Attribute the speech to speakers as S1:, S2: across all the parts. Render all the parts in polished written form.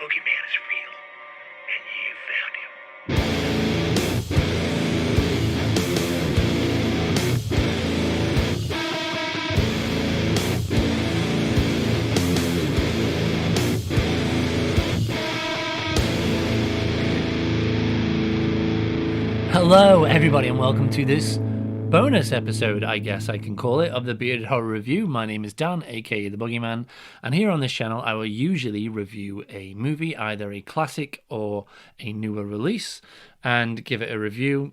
S1: Boogey Man is real, and you found him.
S2: Hello, everybody, and welcome to this bonus episode, I guess I can call it, of the Bearded Horror Review. My name is Dan, aka the Boogey Man, and here on this channel I will usually review a movie, either a classic or a newer release, and give it a review,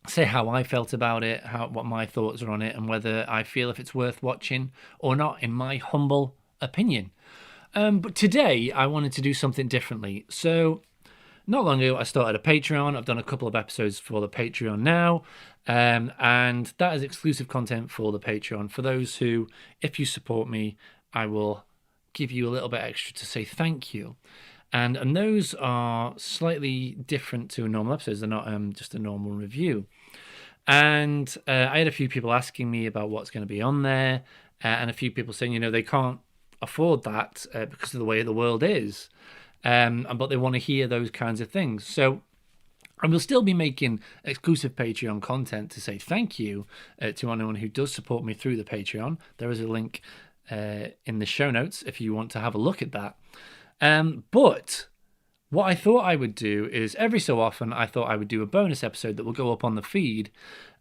S2: say how I felt about it, what my thoughts are on it, and whether I feel if it's worth watching or not, in my humble opinion. But today I wanted to do something differently. So not long ago, I started a Patreon. I've done a couple of episodes for the Patreon now, and that is exclusive content for the Patreon. For those who, if you support me, I will give you a little bit extra to say thank you. And those are slightly different to normal episodes. They're not just a normal review. And I had a few people asking me about what's going to be on there, and a few people saying, they can't afford that because of the way the world is. But they want to hear those kinds of things. So I will still be making exclusive Patreon content to say thank you to anyone who does support me through the Patreon. There is a link in the show notes if you want to have a look at that. But what I thought I would do is every so often I thought I would do a bonus episode that will go up on the feed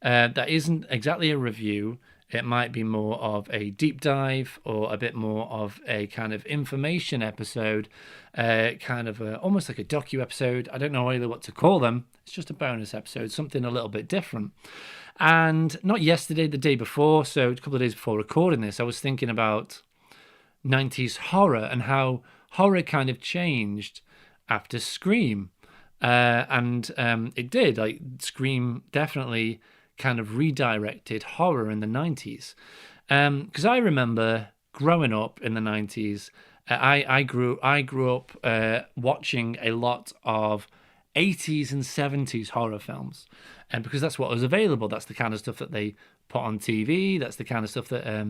S2: that isn't exactly a review. It might be more of a deep dive or a bit more of a kind of information episode, almost like a docu episode. I don't know really what to call them. It's just a bonus episode, something a little bit different. And not yesterday, the day before, so a couple of days before recording this, I was thinking about 90s horror and how horror kind of changed after Scream. It did. Like, Scream definitely kind of redirected horror in the 90s. Because I remember growing up in the 90s, I grew up watching a lot of 80s and 70s horror films. And because that's what was available, that's the kind of stuff that they put on TV, that's the kind of stuff that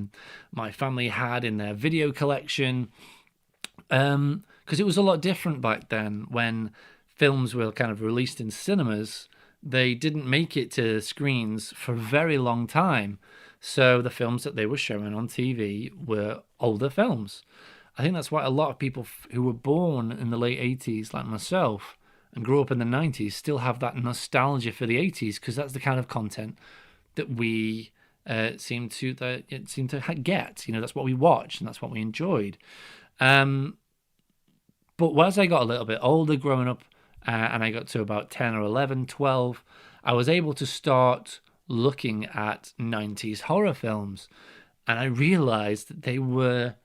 S2: my family had in their video collection. Because it was a lot different back then when films were kind of released in cinemas. They didn't make it to screens for a very long time. So the films that they were showing on TV were older films. I think that's why a lot of people who were born in the late 80s, like myself, and grew up in the 90s, still have that nostalgia for the 80s, because that's the kind of content that we seem to get. That's what we watched and that's what we enjoyed. But as I got a little bit older growing up, and I got to about 10 or 11, 12, I was able to start looking at 90s horror films. And I realized that they were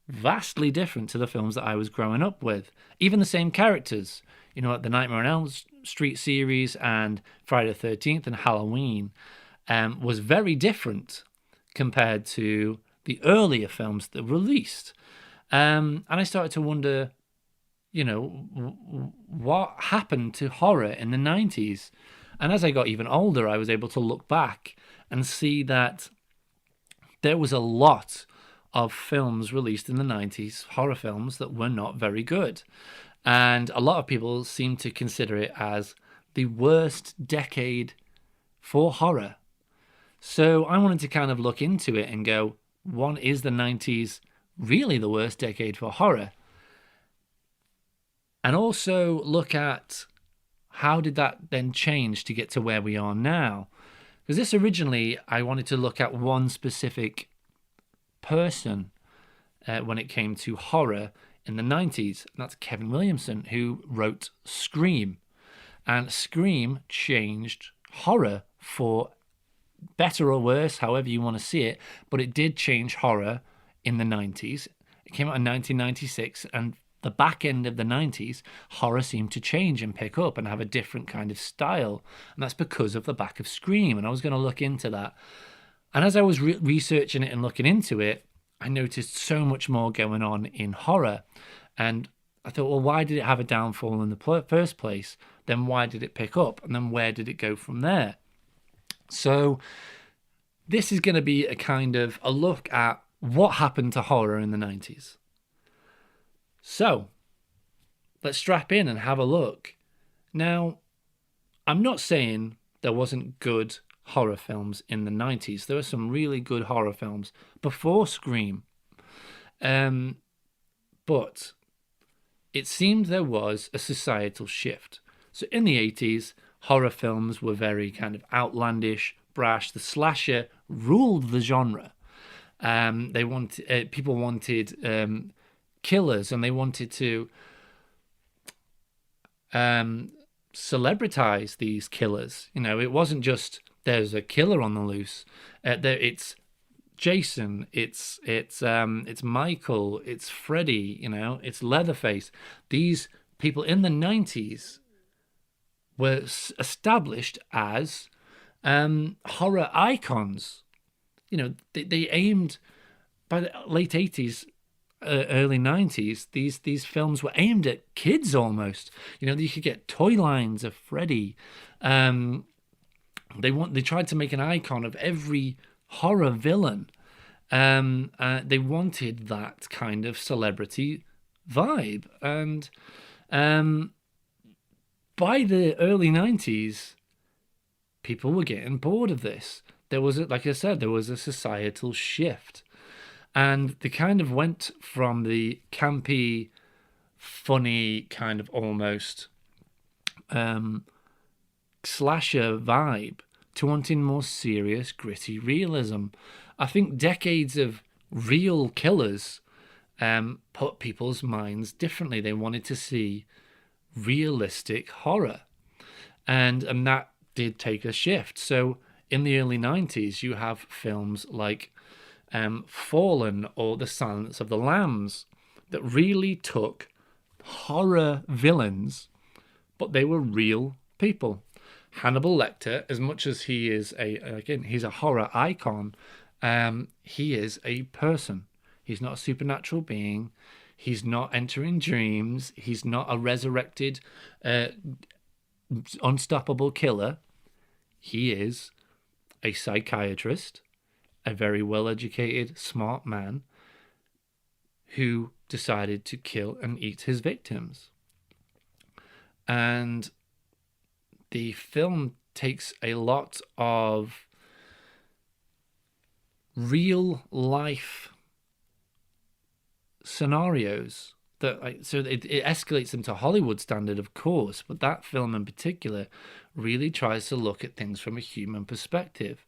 S2: vastly different to the films that I was growing up with. Even the same characters, like the Nightmare on Elm Street series and Friday the 13th and Halloween, was very different compared to the earlier films that were released. And I started to wonder, what happened to horror in the 90s? And as I got even older, I was able to look back and see that there was a lot of films released in the 90s, horror films, that were not very good. And a lot of people seem to consider it as the worst decade for horror. So I wanted to kind of look into it and go, is the 90s really the worst decade for horror? And also look at how did that then change to get to where we are now? Because this originally, I wanted to look at one specific person when it came to horror in the 90s. And that's Kevin Williamson, who wrote Scream. And Scream changed horror for better or worse, however you want to see it. But it did change horror in the 90s. It came out in 1996, and the back end of the 90s, horror seemed to change and pick up and have a different kind of style. And that's because of the back of Scream. And I was going to look into that. And as I was researching it and looking into it, I noticed so much more going on in horror. And I thought, well, why did it have a downfall in the first place? Then why did it pick up? And then where did it go from there? So this is going to be a kind of a look at what happened to horror in the 90s. So let's strap in and have a look. Now, I'm not saying there wasn't good horror films in the 90s. There were some really good horror films before Scream. But it seemed there was a societal shift. So in the 80s, horror films were very kind of outlandish, brash. The slasher ruled the genre. People wanted killers, and they wanted to celebritize these killers. You know, it wasn't just there's a killer on the loose. It's Jason, it's Michael, it's Freddy, you know, it's Leatherface. These people in the 90s were established as horror icons. You know, they aimed, by the late 80s, early 90s, these films were aimed at kids almost. You know, you could get toy lines of Freddy. They tried to make an icon of every horror villain. They wanted that kind of celebrity vibe. And by the early 90s, people were getting bored of this. There was, like I said, there was a societal shift. And they kind of went from the campy, funny, kind of almost slasher vibe to wanting more serious, gritty realism. I think decades of real killers put people's minds differently. They wanted to see realistic horror. And that did take a shift. So in the early 90s, you have films like Fallen or The Silence of the Lambs that really took horror villains, but they were real people. Hannibal Lecter, as much as he is he's a horror icon, he is a person. He's not a supernatural being. He's not entering dreams. He's not a resurrected, unstoppable killer. He is a psychiatrist, a very well-educated, smart man who decided to kill and eat his victims. And the film takes a lot of real-life scenarios so it escalates them to Hollywood standard, of course, but that film in particular really tries to look at things from a human perspective.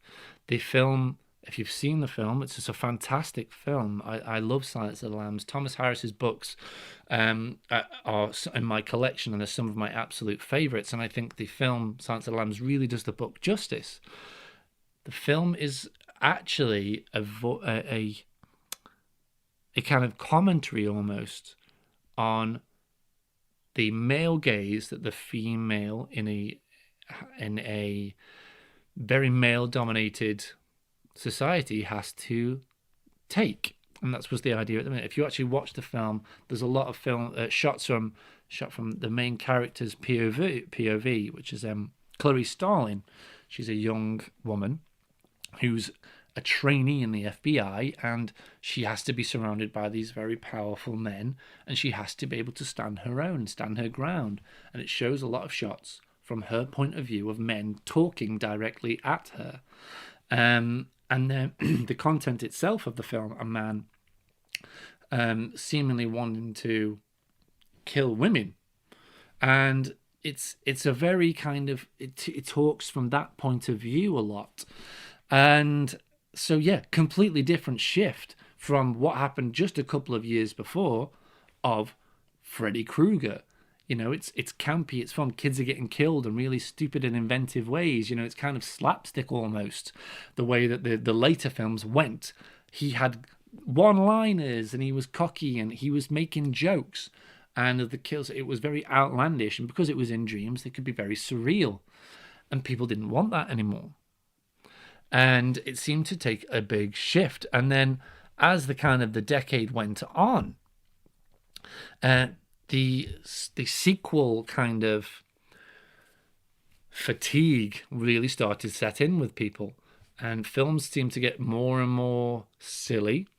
S2: The film, if you've seen the film, it's just a fantastic film. I love Silence of the Lambs. Thomas Harris's books are in my collection, and they're some of my absolute favorites. And I think the film Silence of the Lambs really does the book justice. The film is actually a kind of commentary almost on the male gaze that the female in a very male-dominated society has to take. And that was the idea at the minute. If you actually watch the film, there's a lot of film shot from the main character's POV, which is Clarice Starling. She's a young woman who's a trainee in the FBI, and she has to be surrounded by these very powerful men, and she has to be able to stand her ground. And it shows a lot of shots from her point of view of men talking directly at her. And then the content itself of the film, a man seemingly wanting to kill women. And it's a very kind of, it talks from that point of view a lot. And so, yeah, completely different shift from what happened just a couple of years before of Freddy Krueger. You know, it's campy, it's fun. Kids are getting killed in really stupid and inventive ways. You know, it's kind of slapstick almost, the way that the later films went. He had one-liners, and he was cocky, and he was making jokes. And the kills, it was very outlandish. And because it was in dreams, they could be very surreal. And people didn't want that anymore. And it seemed to take a big shift. And then as the decade went on, the sequel kind of fatigue really started to set in with people. And films seemed to get more and more silly.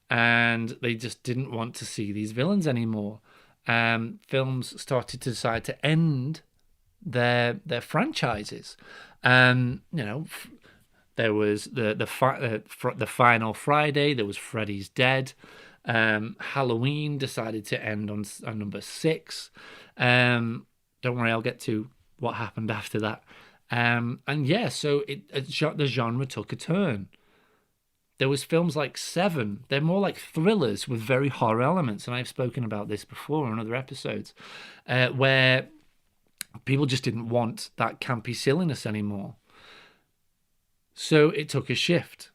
S2: And they just didn't want to see these villains anymore. films started to decide to end their franchises. There was the final Friday. There was Freddy's Dead. Halloween decided to end on number 6. Don't worry, I'll get to what happened after that. So the genre took a turn. There was films like Seven. They're more like thrillers with very horror elements, and I've spoken about this before in other episodes, where people just didn't want that campy silliness anymore. So it took a shift.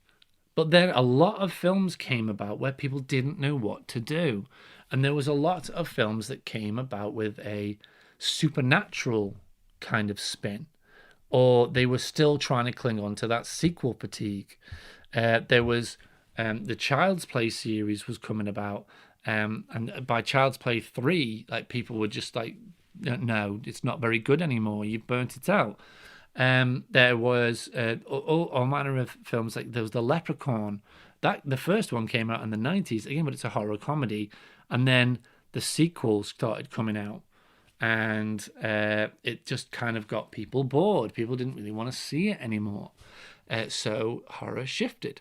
S2: But then a lot of films came about where people didn't know what to do. And there was a lot of films that came about with a supernatural kind of spin. Or they were still trying to cling on to that sequel fatigue. There was the Child's Play series was coming about. And by Child's Play 3, like, people were just like, no, it's not very good anymore. You've burnt it out. There was all manner of films. Like, there was The Leprechaun. The first one came out in the 90s again, but it's a horror comedy. And then the sequels started coming out, and it just kind of got people bored. People didn't really want to see it anymore, so horror shifted.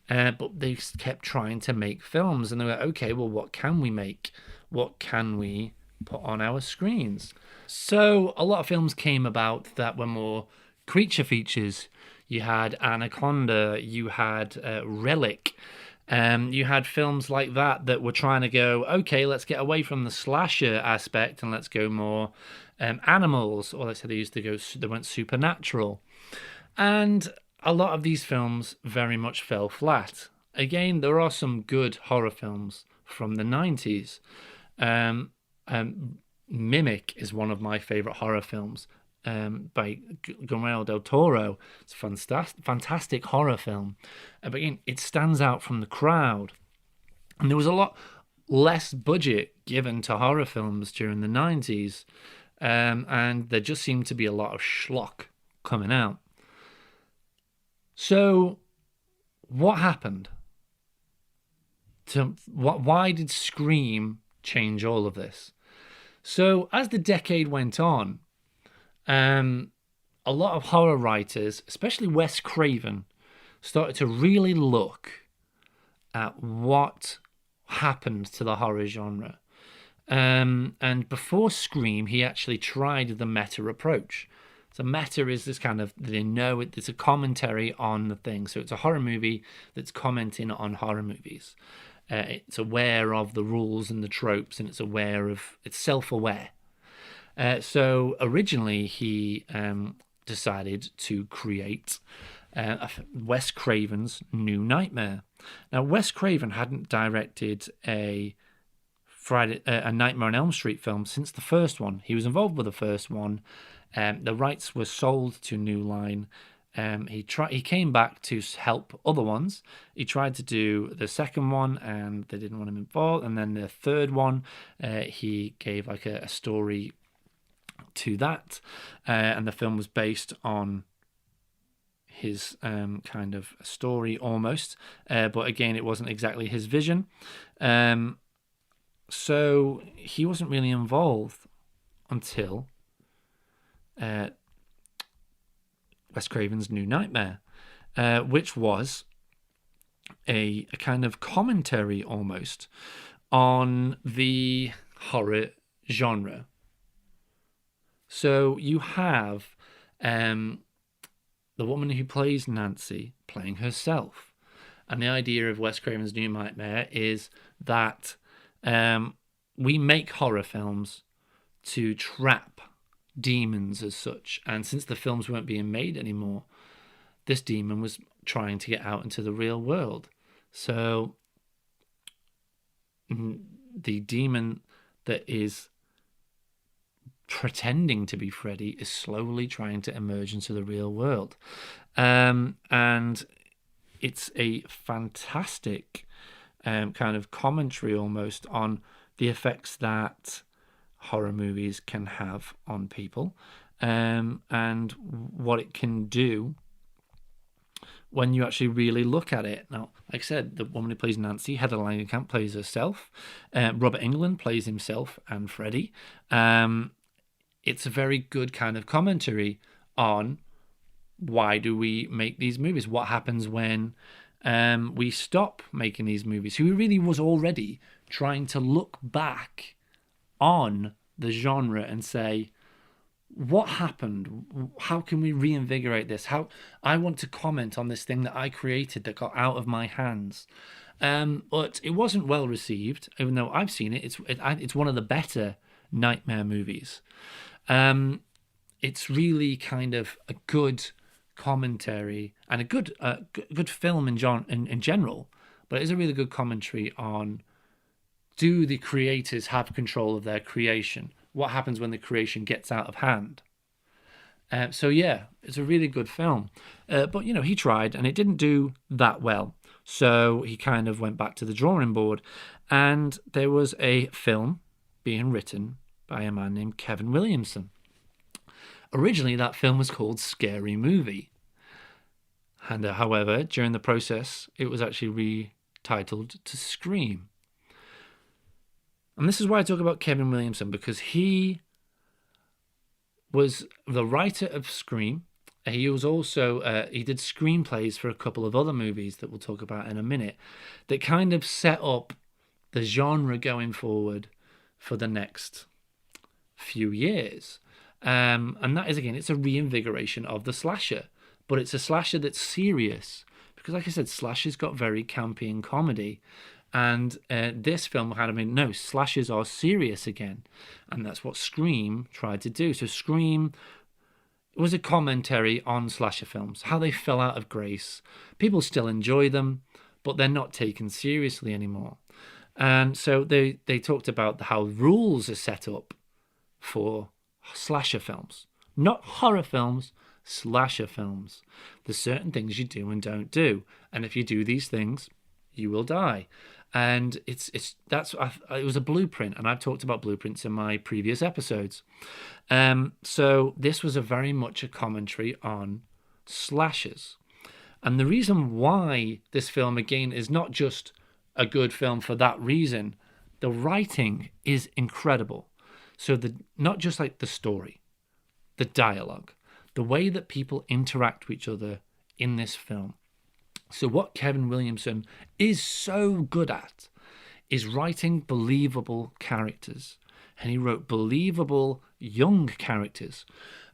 S2: But they kept trying to make films, and they were like, okay, well, what can we make? What can we put on our screens? So a lot of films came about that were more creature features. You had Anaconda, you had Relic, you had films like that were trying to go, okay, let's get away from the slasher aspect and let's go more animals, or let's say they went supernatural. And a lot of these films very much fell flat. Again, there are some good horror films from the 90s. Mimic is one of my favorite horror films, by Guillermo del Toro. It's a fantastic horror film. But again, it stands out from the crowd. And there was a lot less budget given to horror films during the 90s. And there just seemed to be a lot of schlock coming out. So what happened? Why did Scream change all of this? So as the decade went on, a lot of horror writers, especially Wes Craven, started to really look at what happened to the horror genre. And before Scream, he actually tried the meta approach. So meta is this kind of, it's a commentary on the thing. So it's a horror movie that's commenting on horror movies. It's aware of the rules and the tropes, and it's self-aware. So originally he decided to create Wes Craven's New Nightmare. Now, Wes Craven hadn't directed a Nightmare on Elm Street film since the first one. He was involved with the first one. The rights were sold to New Line. He came back to help other ones. He tried to do the second one, and they didn't want him involved. And then the third one, he gave like a story to that, and the film was based on his kind of story almost. But again, it wasn't exactly his vision. So he wasn't really involved until Wes Craven's New Nightmare, which was a kind of commentary almost on the horror genre. So you have the woman who plays Nancy playing herself. And the idea of Wes Craven's New Nightmare is that we make horror films to trap demons as such. And since the films weren't being made anymore, this demon was trying to get out into the real world. So the demon that is pretending to be Freddy is slowly trying to emerge into the real world. And it's a fantastic kind of commentary almost on the effects that horror movies can have on people, and what it can do when you actually really look at it. Now, like I said, the woman who plays Nancy, Heather Langenkamp, plays herself. Robert Englund plays himself and Freddie. It's a very good kind of commentary on why do we make these movies? What happens when we stop making these movies? Who really was already trying to look back on the genre and say, what happened? How can we reinvigorate this? How I want to comment on this thing that I created that got out of my hands. But it wasn't well received, even though I've seen it. It's one of the better Nightmare movies. It's really kind of a good commentary and a good film in general. But it is a really good commentary on, do the creators have control of their creation? What happens when the creation gets out of hand? So yeah, it's a really good film. But, he tried and it didn't do that well. So he kind of went back to the drawing board, and there was a film being written by a man named Kevin Williamson. Originally, that film was called Scary Movie. And however, during the process, it was actually retitled to Scream. And this is why I talk about Kevin Williamson, because he was the writer of Scream. He was also, he did screenplays for a couple of other movies that we'll talk about in a minute, that kind of set up the genre going forward for the next few years. And that is, again, it's a reinvigoration of the slasher, but it's a slasher that's serious, because like I said, slashers got very campy and comedy. And this film had, no, slashers are serious again. And that's what Scream tried to do. So Scream was a commentary on slasher films, how they fell out of grace. People still enjoy them, but they're not taken seriously anymore. And so they talked about how rules are set up for slasher films. Not horror films, slasher films. There's certain things you do and don't do. And if you do these things, you will die. And it was a blueprint, and I've talked about blueprints in my previous episodes. So this was a very much a commentary on slashers. And the reason why this film, again, is not just a good film for that reason, the writing is incredible. So not just like the story, the dialogue, the way that people interact with each other in this film. So what Kevin Williamson is so good at is writing believable characters. And he wrote believable young characters.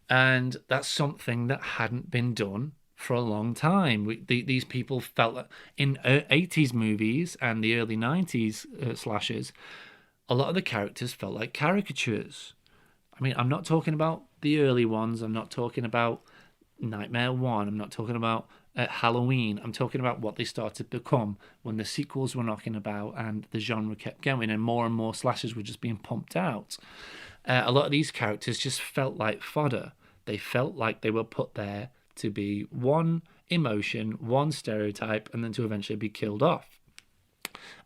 S2: And that's something that hadn't been done for a long time. These people felt that in 80s movies and the early 90s slashers, a lot of the characters felt like caricatures. I'm not talking about the early ones. I'm not talking about Nightmare 1. I'm not talking about Halloween. I'm talking about what they started to become when the sequels were knocking about and the genre kept going and more slashers were just being pumped out. A lot of these characters just felt like fodder. They felt like they were put there to be one emotion, one stereotype, and then to eventually be killed off.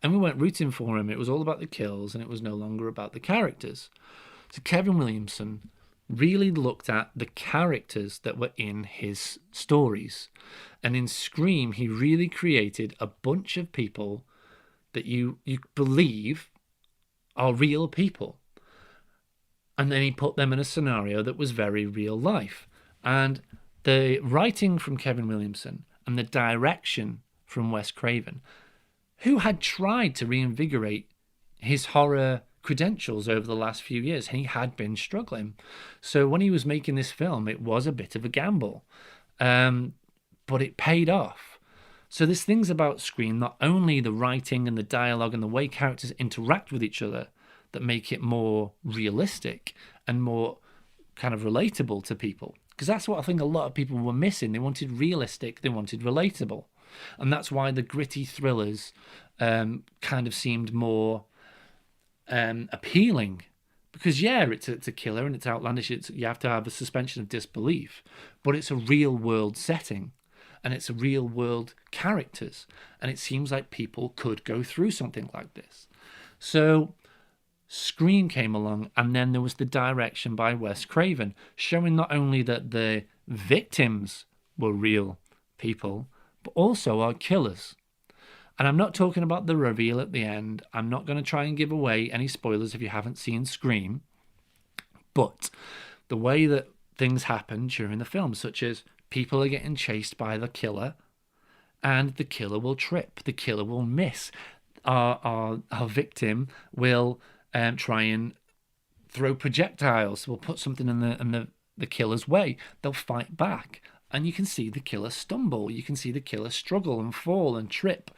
S2: And we weren't rooting for him. It was all about the kills, and it was no longer about the characters. So Kevin Williamson really looked at the characters that were in his stories. And in Scream, he really created a bunch of people that you believe are real people. And then he put them in a scenario that was very real life. And the writing from Kevin Williamson and the direction from Wes Craven, who had tried to reinvigorate his horror credentials over the last few years, and he had been struggling. So when he was making this film, it was a bit of a gamble, but it paid off. So there's things about Scream, not only the writing and the dialogue and the way characters interact with each other, that make it more realistic and more kind of relatable to people. Because that's what I think a lot of people were missing. They wanted realistic, they wanted relatable. And that's why the gritty thrillers kind of seemed more appealing, because it's a killer and it's outlandish. You have to have a suspension of disbelief, but it's a real world setting and it's a real world characters, and it seems like people could go through something like this. So Scream came along, and then there was the direction by Wes Craven, showing not only that the victims were real people, but also are killers. And I'm not talking about the reveal at the end. I'm not going to try and give away any spoilers if you haven't seen Scream. But the way that things happen during the film, such as people are getting chased by the killer, and the killer will trip, the killer will miss. Our victim will try and throw projectiles. We'll put something in the killer's way. They'll fight back. And you can see the killer stumble. You can see the killer struggle and fall and trip.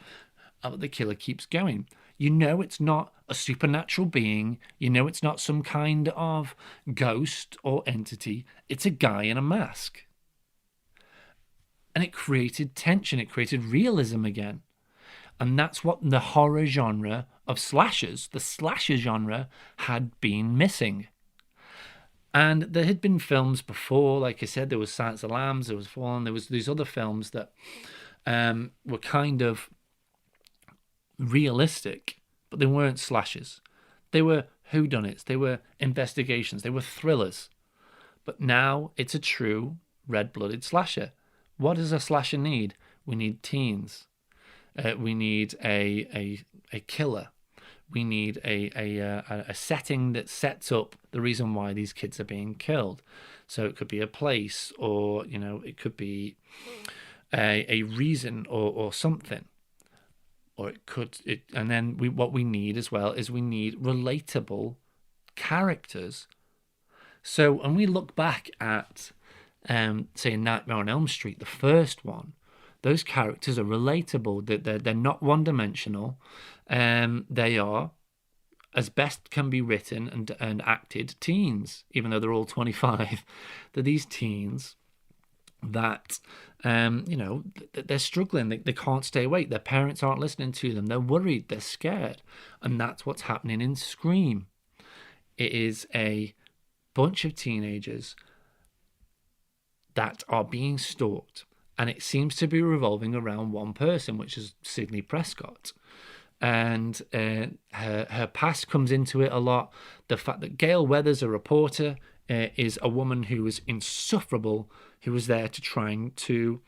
S2: But the killer keeps going. You know it's not a supernatural being. You know it's not some kind of ghost or entity. It's a guy in a mask. And it created tension. It created realism again. And that's what the horror genre of slashers, the slasher genre, had been missing. And there had been films before, like I said, there was Silence of the Lambs, there was Fallen, there was these other films that were kind of realistic, but they weren't slashers. They were whodunits, they were investigations, they were thrillers. But now it's a true red-blooded slasher. What does a slasher need? We need teens. We need a killer. We need a setting that sets up the reason why these kids are being killed. So it could be a place, or it could be a reason or something. Or and then what we need as well is we need relatable characters. So when we look back at, say, Nightmare on Elm Street, the first one, those characters are relatable. They're not one-dimensional. They are, as best can be written and acted, teens, even though they're all 25. They're these teens that, they're struggling. They can't stay awake. Their parents aren't listening to them. They're worried. They're scared. And that's what's happening in Scream. It is a bunch of teenagers that are being stalked. And it seems to be revolving around one person, which is Sidney Prescott. And her past comes into it a lot. The fact that Gail Weathers, a reporter, is a woman who was insufferable, who was there to trying to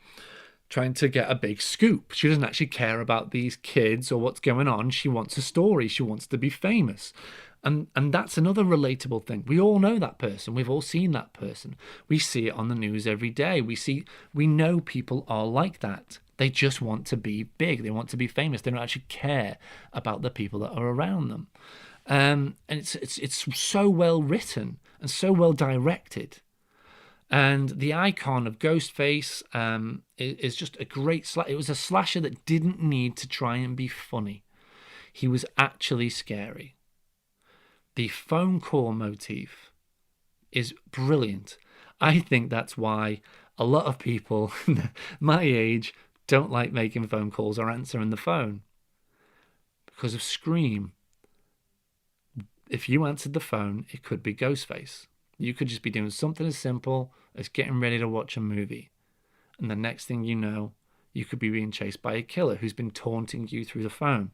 S2: get a big scoop. She doesn't actually care about these kids or what's going on. She wants a story. She wants to be famous. And that's another relatable thing. We all know that person. We've all seen that person. We see it on the news every day. We know people are like that. They just want to be big. They want to be famous. They don't actually care about the people that are around them. And it's so well written and so well directed. And the icon of Ghostface is just a great slasher. It was a slasher that didn't need to try and be funny. He was actually scary. The phone call motif is brilliant. I think that's why a lot of people my age don't like making phone calls or answering the phone. Because of Scream. If you answered the phone, it could be Ghostface. You could just be doing something as simple as getting ready to watch a movie. And the next thing you know, you could be being chased by a killer who's been taunting you through the phone.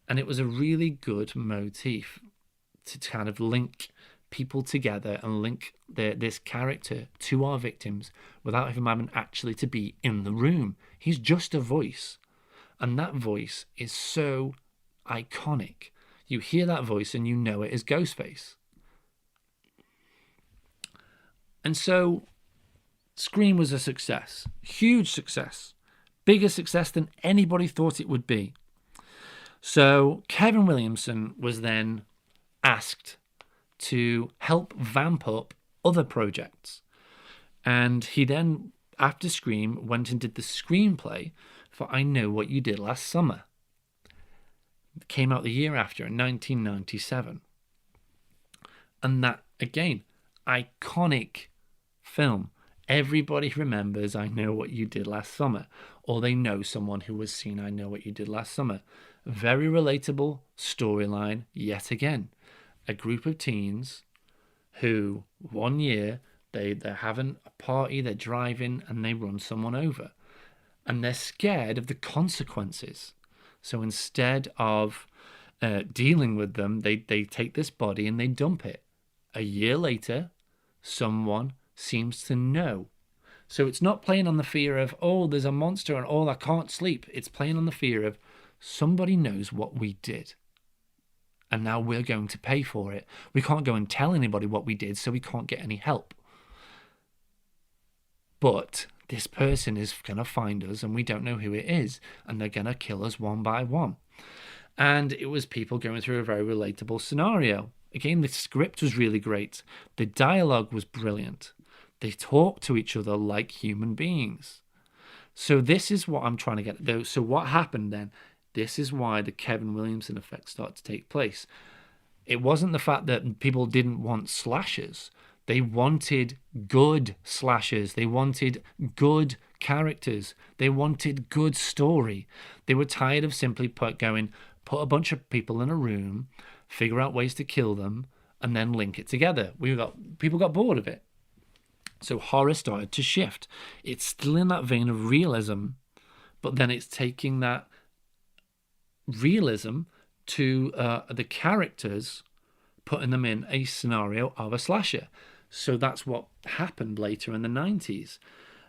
S2: And it was a really good motif to kind of link people together and link this character to our victims without him having actually to be in the room. He's just a voice. And that voice is so iconic. You hear that voice and you know it is Ghostface. And so Scream was a success. Huge success. Bigger success than anybody thought it would be. So Kevin Williamson was then asked to help vamp up other projects. And he then, after Scream, went and did the screenplay for I Know What You Did Last Summer. It came out the year after, in 1997. And that, again, iconic film. Everybody remembers I Know What You Did Last Summer, or they know someone who has seen I Know What You Did Last Summer. Very relatable storyline yet again. A group of teens who one year they're having a party, they're driving, and they run someone over. And they're scared of the consequences. So instead of dealing with them, they take this body and they dump it. A year later, someone seems to know. So it's not playing on the fear of, oh, there's a monster and oh, I can't sleep. It's playing on the fear of somebody knows what we did. And now we're going to pay for it. We can't go and tell anybody what we did, so we can't get any help. But this person is going to find us and we don't know who it is. And they're going to kill us one by one. And it was people going through a very relatable scenario. Again, the script was really great. The dialogue was brilliant. They talked to each other like human beings. So this is what I'm trying to get at. So what happened then? This is why the Kevin Williamson effect started to take place. It wasn't the fact that people didn't want slashers. They wanted good slashers. They wanted good characters. They wanted good story. They were tired of simply put a bunch of people in a room, figure out ways to kill them, and then link it together. People got bored of it. So horror started to shift. It's still in that vein of realism, but then it's taking that realism to the characters, putting them in a scenario of a slasher. So that's what happened later in the 90s.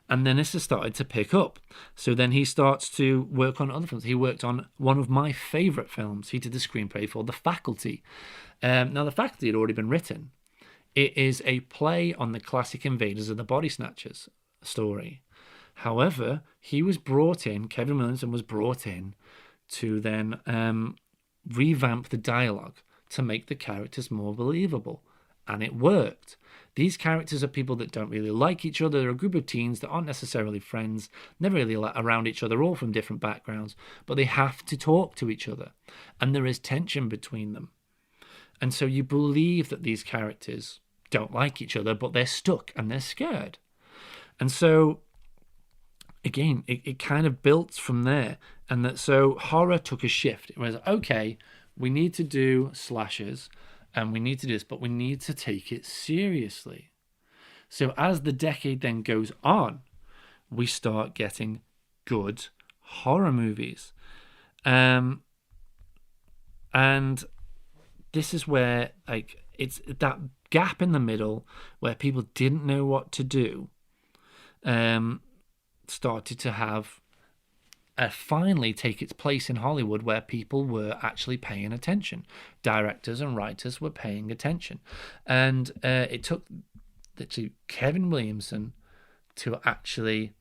S2: And then this has started to pick up. So then he starts to work on other films. He worked on one of my favourite films. He did the screenplay for The Faculty. Now, The Faculty had already been written. It is a play on the classic Invaders of the Body Snatchers story. However, Kevin Williamson was brought in to then revamp the dialogue to make the characters more believable. And it worked. These characters are people that don't really like each other. They're a group of teens that aren't necessarily friends, never really around each other, all from different backgrounds, but they have to talk to each other. And there is tension between them. And so you believe that these characters don't like each other, but they're stuck and they're scared. And so, again, it kind of built from there. And so horror took a shift. It was, okay, we need to do slashers and we need to do this, but we need to take it seriously. So as the decade then goes on, we start getting good horror movies. And this is where it's that gap in the middle where people didn't know what to do, started to have finally take its place in Hollywood, where people were actually paying attention. Directors and writers were paying attention. And it took Kevin Williamson to actually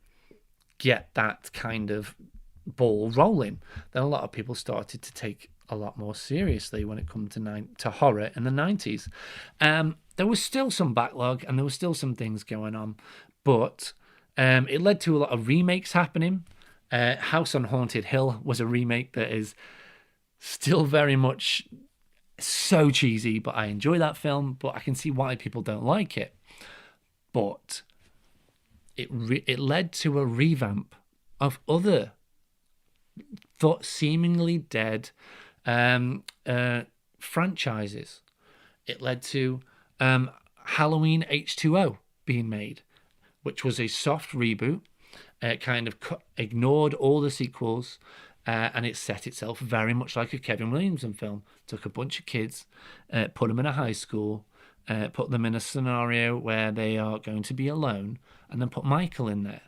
S2: get that kind of ball rolling. Then a lot of people started to take a lot more seriously when it comes to horror in the 90s. There was still some backlog and there was still some things going on, but it led to a lot of remakes happening. House on Haunted Hill was a remake that is still very much so cheesy, but I enjoy that film, but I can see why people don't like it. But it led to a revamp of other seemingly dead franchises. It led to Halloween H2O being made, which was a soft reboot. It kind of ignored all the sequels, and it set itself very much like a Kevin Williamson film. Took a bunch of kids, put them in a high school, put them in a scenario where they are going to be alone, and then put Michael in there.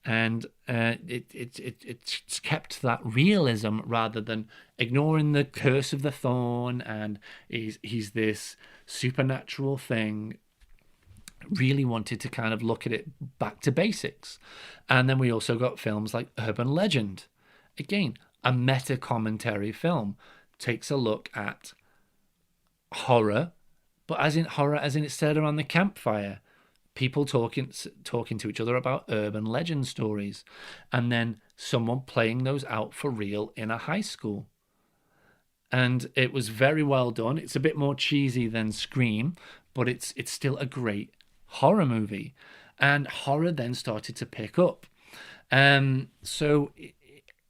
S2: And it's kept that realism rather than ignoring the curse of the thorn, and he's this supernatural thing. Really wanted to kind of look at it back to basics. And then we also got films like Urban Legend. Again, a meta-commentary film. Takes a look at horror, but as in it's set around the campfire. People talking to each other about urban legend stories. And then someone playing those out for real in a high school. And it was very well done. It's a bit more cheesy than Scream, but it's still a great horror movie. And horror then started to pick up. So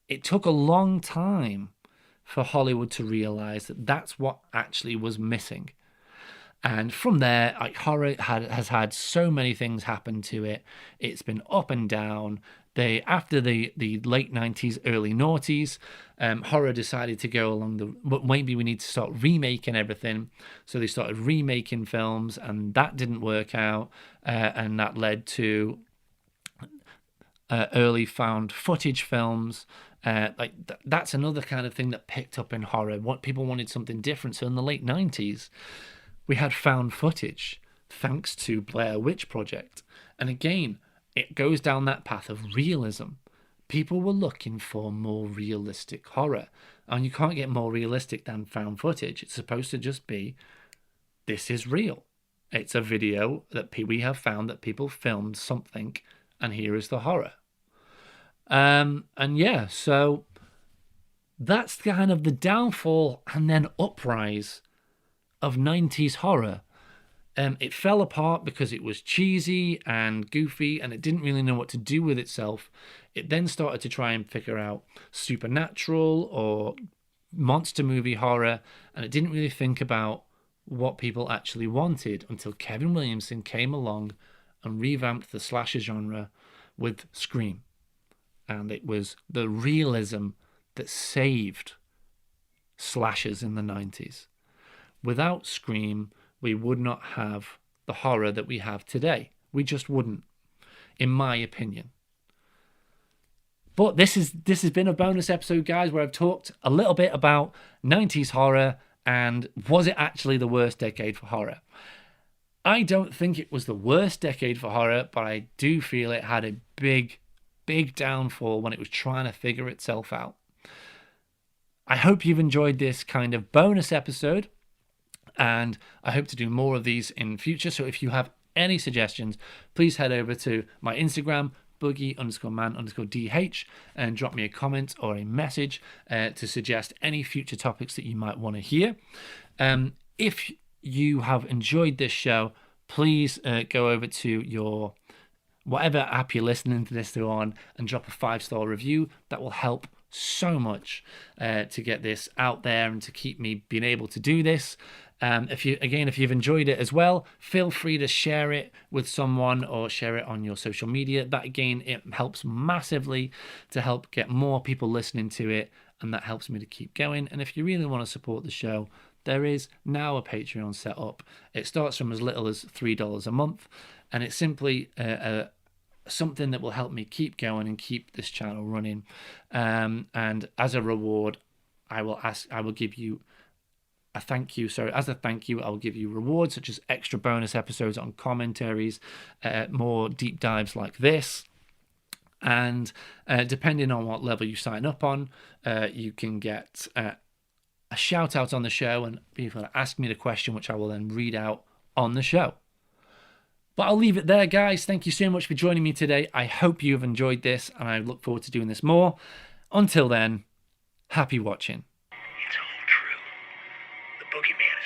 S2: it took a long time for Hollywood to realize that that's what actually was missing. And from there, horror has had so many things happen to it. It's been up and down. After the late 90s, early noughties, horror decided to go along but maybe we need to start remaking everything. So they started remaking films, and that didn't work out. And that led to early found footage films. That's another kind of thing that picked up in horror. What people wanted something different. So in the late 90s, we had found footage thanks to Blair Witch Project. And again, it goes down that path of realism. People were looking for more realistic horror. And you can't get more realistic than found footage. It's supposed to just be, this is real. It's a video that we have found that people filmed something, and here is the horror. And yeah, so that's kind of the downfall and then uprise of 90s horror. It fell apart because it was cheesy and goofy, and it didn't really know what to do with itself. It then started to try and figure out supernatural or monster movie horror, and it didn't really think about what people actually wanted until Kevin Williamson came along and revamped the slasher genre with Scream. And it was the realism that saved slashers in the 90s. Without Scream, we would not have the horror that we have today. We just wouldn't, in my opinion. But this has been a bonus episode, guys, where I've talked a little bit about 90s horror and was it actually the worst decade for horror? I don't think it was the worst decade for horror, but I do feel it had a big downfall when it was trying to figure itself out. I hope you've enjoyed this kind of bonus episode, and I hope to do more of these in future. So if you have any suggestions, please head over to my Instagram, boogie_man_dh, and drop me a comment or a message to suggest any future topics that you might want to hear. If you have enjoyed this show, please go over to your whatever app you're listening to this through on and drop a 5-star review. That will help so much to get this out there and to keep me being able to do this. If you've enjoyed it as well, feel free to share it with someone or share it on your social media. That again, it helps massively to help get more people listening to it, and that helps me to keep going. And if you really want to support the show, there is now a Patreon set up. It starts from as little as $3 a month, and it's simply something that will help me keep going and keep this channel running. And as a reward, I will give you a thank you. So as a thank you, I'll give you rewards such as extra bonus episodes on commentaries, more deep dives like this. And depending on what level you sign up on, you can get a shout out on the show and people ask me the question, which I will then read out on the show. But I'll leave it there, guys. Thank you so much for joining me today. I hope you have enjoyed this, and I look forward to doing this more. Until then, happy watching.
S1: It's all true. The Boogeyman